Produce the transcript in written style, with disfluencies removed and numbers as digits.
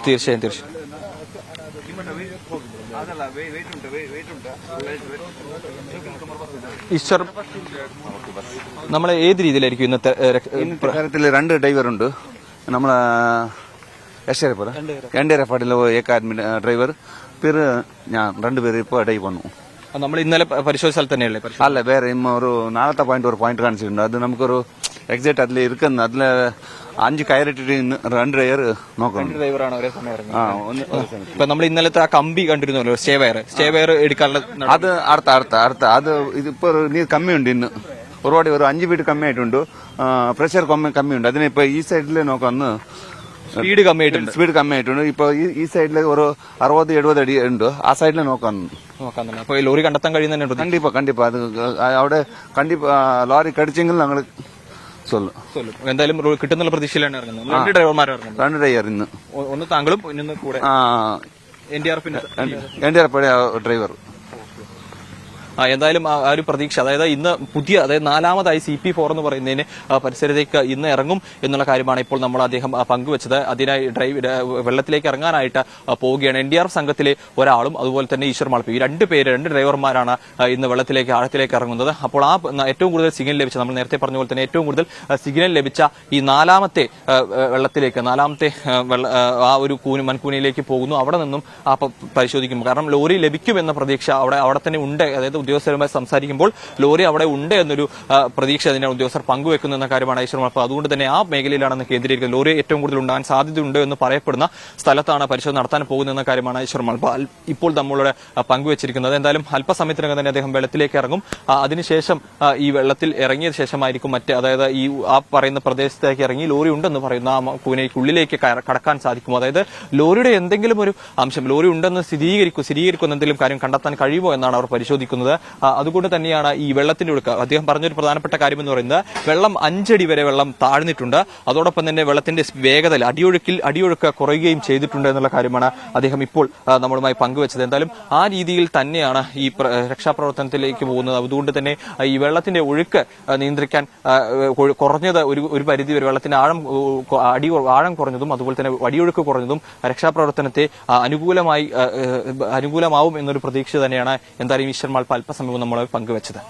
തീർച്ചയായും തീർച്ചയായും ഈശ്വർ നമ്മളെ ഏത് രീതിയിലായിരിക്കും ഇന്നത്തെ കാര്യത്തിൽ 2 ഡ്രൈവറുണ്ട്. നമ്മളെ എൻഡിആർഎഫ് ഏക ആദ്മി ഡ്രൈവർ പേര് ഞാൻ 2 പേര് ഇപ്പോൾ ഡൈവ് വന്നു. നമ്മൾ ഇന്നലെ പരിശോധിച്ച സ്ഥലത്ത് തന്നെയല്ലേ? അല്ല, വേറെ ഒരു 4ത്തെ പോയിന്റ് കാണിച്ചിട്ടുണ്ട്. അത് നമുക്കൊരു എക്സാക്ട് അതിൽ ഇരിക്കുന്ന അതിൽ 5 കയറിട്ടിട്ട് 2 ഡ്രൈവർ നോക്കണം. ഡ്രൈവറാണ് ഒരേ സമയം ഇപ്പൊ നമ്മൾ ഇന്നലത്തെ ആ കമ്പി കണ്ടിരുന്നല്ലോ, സ്റ്റേ വയർ എടുക്കാനുള്ള അത് അടുത്ത അത് ഇതിപ്പോ നീർ കമ്മിയുണ്ട്. ഇന്ന് ഒരുപാട് ഒരു 5 ഫീറ്റ് കമ്മിയായിട്ടുണ്ട്. പ്രഷർ കമ്മിയുണ്ട്. അതിനിപ്പോ ഈ സൈഡിൽ നോക്കാന്ന് സ്പീഡ് കമ്മിയായിട്ടുണ്ട്. ഇപ്പൊ ഈ സൈഡിൽ ഒരു 60-70 അടി ഉണ്ട്. ആ സൈഡിൽ നോക്കാൻ അപ്പൊ ലോറി കണ്ടെത്താൻ കഴിയുന്നുണ്ട്. കണ്ടിപ്പാ അത് അവിടെ ലോറി കടിച്ചെങ്കിൽ ഞങ്ങൾ എന്തായാലും കിട്ടുന്നുള്ള പ്രതീക്ഷയിലാണ് ഇറങ്ങുന്നത്. 2 ഡ്രൈവർമാരാണ്. 2 ഡ്രൈവർ ഇന്ന്. ഒന്ന് താങ്കളും ഇന്ന് കൂടെ എൻഡിആർഎഫ് ഡ്രൈവർ. എന്തായാലും ആ ഒരു പ്രതീക്ഷ, അതായത് ഇന്ന് അതായത് 4ാമതായി CP4 എന്ന് പറയുന്നതിന് പരിസരത്തേക്ക് ഇന്ന് ഇറങ്ങും എന്നുള്ള കാര്യമാണ് ഇപ്പോൾ നമ്മൾ അദ്ദേഹം പങ്കുവച്ചത്. അതിനായി വെള്ളത്തിലേക്ക് ഇറങ്ങാനായിട്ട് പോവുകയാണ്. NDRF സംഘത്തിലെ ഒരാളും അതുപോലെ തന്നെ ഈശ്വർ മാൾപ്പി, ഈ 2 ഡ്രൈവർമാരാണ് ഇന്ന് ആഴത്തിലേക്ക് ഇറങ്ങുന്നത്. അപ്പോൾ ആ ഏറ്റവും കൂടുതൽ സിഗ്നൽ ലഭിച്ച, നമ്മൾ നേരത്തെ പറഞ്ഞ പോലെ തന്നെ ഏറ്റവും കൂടുതൽ സിഗ്നൽ ലഭിച്ച ഈ 4ാമത്തെ വെള്ളത്തിലേക്ക്, 4ാമത്തെ ആ ഒരു മൺകൂനയിലേക്ക് പോകുന്നു. അവിടെ നിന്നും പരിശോധിക്കും. കാരണം ലോറി ലഭിക്കുമെന്ന പ്രതീക്ഷ അവിടെ തന്നെ ഉണ്ട്. അതായത് ഉദ്യോഗസ്ഥരുമായി സംസാരിക്കുമ്പോൾ ലോറി അവിടെ ഉണ്ട് എന്നൊരു പ്രതീക്ഷ തന്നെയാണ് ഉദ്യോഗസ്ഥർ പങ്കുവെക്കുന്നു എന്ന കാര്യമാണ് ഈശ്വർ മാൾപ്പ. അതുകൊണ്ട് തന്നെ ആ മേഖലയിലാണെന്ന് കേന്ദ്രീകരിക്കുന്നത്. ലോറി ഏറ്റവും കൂടുതൽ ഉണ്ടാകാൻ സാധ്യതയുണ്ട് എന്ന് പറയപ്പെടുന്ന സ്ഥലത്താണ് പരിശോധന നടത്താൻ പോകുന്നതെന്ന കാര്യമാണ് ഈശ്വർ മാൾപ്പ ഇപ്പോൾ നമ്മളോട് പങ്കുവച്ചിരിക്കുന്നത്. എന്തായാലും അല്പസമയത്തിനകം തന്നെ അദ്ദേഹം വെള്ളത്തിലേക്ക് ഇറങ്ങും. അതിനുശേഷം ഈ വെള്ളത്തിൽ ഇറങ്ങിയ ശേഷമായിരിക്കും അതായത് ഈ ആ പറയുന്ന പ്രദേശത്തേക്ക് ഇറങ്ങി ലോറി ഉണ്ടെന്ന് പറയുന്ന ആ കൂനയ്ക്കുള്ളിലേക്ക് കടക്കാൻ സാധിക്കും. അതായത് ലോറിയുടെ എന്തെങ്കിലും ഒരു അംശം, ലോറി ഉണ്ടെന്ന് സ്ഥിരീകരിക്കുന്ന എന്തെങ്കിലും കാര്യം കണ്ടെത്താൻ കഴിയുമോ എന്നാണ് അവർ പരിശോധിക്കുന്നത്. അതുകൊണ്ട് തന്നെയാണ് ഈ വെള്ളത്തിന്റെ ഒഴുക്ക്. അദ്ദേഹം പറഞ്ഞൊരു പ്രധാനപ്പെട്ട കാര്യം എന്ന് പറയുന്നത്, വെള്ളം 5 അടി വരെ വെള്ളം താഴ്ന്നിട്ടുണ്ട്. അതോടൊപ്പം തന്നെ വെള്ളത്തിന്റെ വേഗത, അടിയൊഴുക്ക് കുറയുകയും ചെയ്തിട്ടുണ്ട് എന്നുള്ള കാര്യമാണ് അദ്ദേഹം ഇപ്പോൾ നമ്മളുമായി പങ്കുവച്ചത്. എന്തായാലും ആ രീതിയിൽ തന്നെയാണ് ഈ രക്ഷാപ്രവർത്തനത്തിലേക്ക് പോകുന്നത്. അതുകൊണ്ട് തന്നെ ഈ വെള്ളത്തിന്റെ ഒഴുക്ക് നിയന്ത്രിക്കാൻ കുറഞ്ഞത് ഒരു പരിധി വരെ, വെള്ളത്തിന്റെ ആഴം കുറഞ്ഞതും അതുപോലെ തന്നെ അടിയൊഴുക്ക് കുറഞ്ഞതും രക്ഷാപ്രവർത്തനത്തെ അനുകൂലമാവും എന്നൊരു പ്രതീക്ഷ തന്നെയാണ് എന്തായാലും ഈശ്വർ മാൾപ്പ അല്പസമയം നമ്മളെ പങ്കുവച്ചത്.